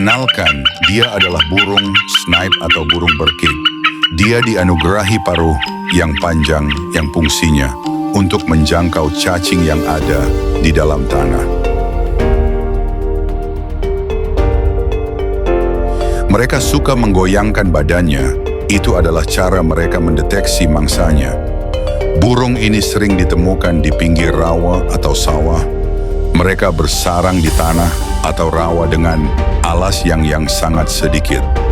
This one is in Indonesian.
Kenalkan, dia adalah burung snipe atau burung berkik. Dia dianugerahi paruh yang panjang yang fungsinya untuk menjangkau cacing yang ada di dalam tanah. Mereka suka menggoyangkan badannya, itu adalah cara mereka mendeteksi mangsanya. Burung ini sering ditemukan di pinggir rawa atau sawah. Mereka bersarang di tanah atau rawa dengan alas yang sangat sedikit.